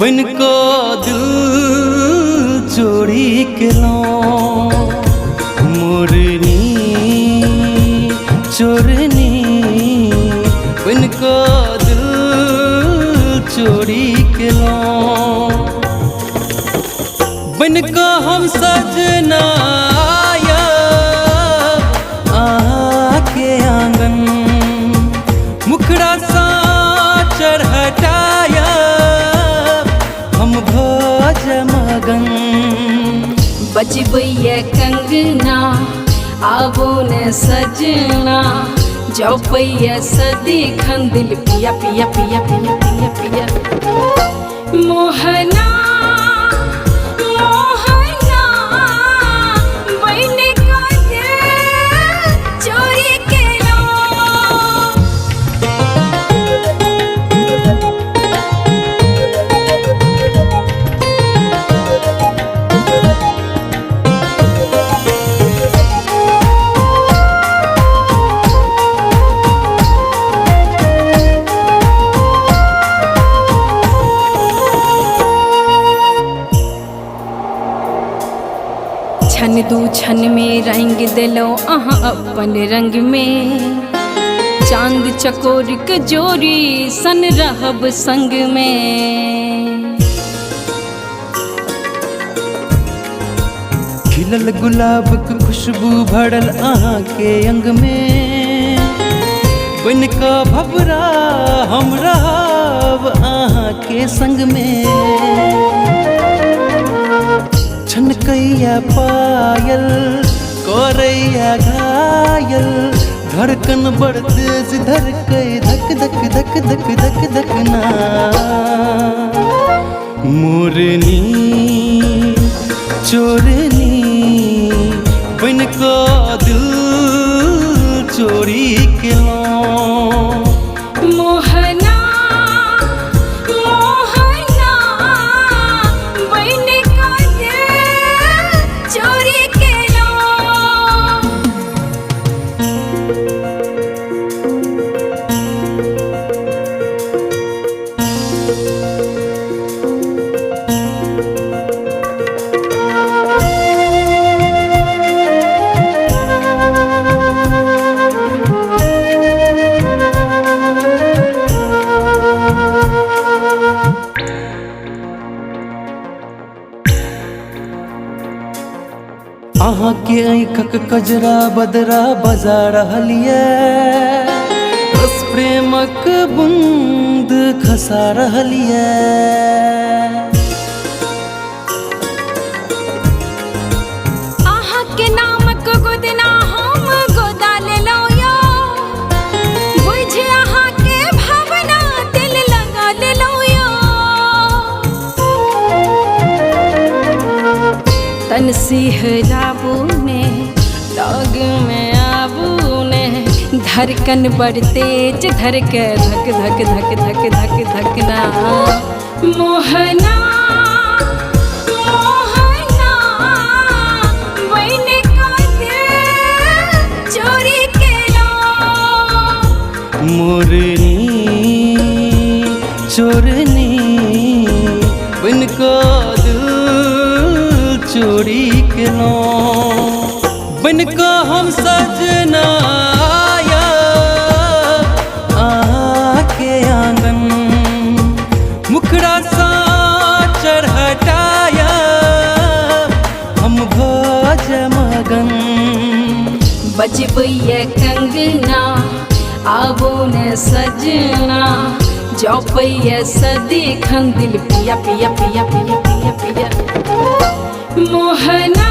बन को दिल चोरी के लो मोरनी चोरनी बन को दिल चोरी के लो बन को हम सजना आया आके आंगन मुखड़ा सा चढ़टाया हम भोज मगन बजबैया कंगना आवो न सजना जाओ पैया सदी खंदिल पिया पिया पिया पिया पिया पिया मोहना मोहना बन का दिल चोरी के लो छन दू छन में रंग दिलो अहाँ अपन रंग में चांद चकोर के जोरी सन रहब संग में खिलल गुलाब की खुशबू भरल अहाँ के अंग में बन का भवरा हम रहब अहाँ के संग में छनकैया पायल करैया घायल धड़कन बड़ तेज धड़कै धक धक धक धक धक धक ना मोरनी चोरनी बन को दिल चोरी के लो मोहना मोहना बन का दिल चोरी के लो अहाँ के आँखक कजरा बदरा बजा रहलिए रस प्रेमक बूंद खसा रहलिए अहाँ के नामक गोदना हम गोदा ले लो यो बुझ अहाँ के भावना दिल लगा ले लो यो तन सिहराबू ने लग में आबू ने धड़कन बड़ तेज धड़के धक धक धक धक धक धकना मोहना मोहना बन का दिल चोरी के लो मोरनी चोरनी बन को दिल चोरी के लो बन को हम सजना आया आके आंगन मुखड़ा सा चढ़टाया हम भोज मगन बजबैया कंगना आवो न सजना जाओ पैया सदी खंदिल पिया पिया पिया पिया पिया पिया मोहना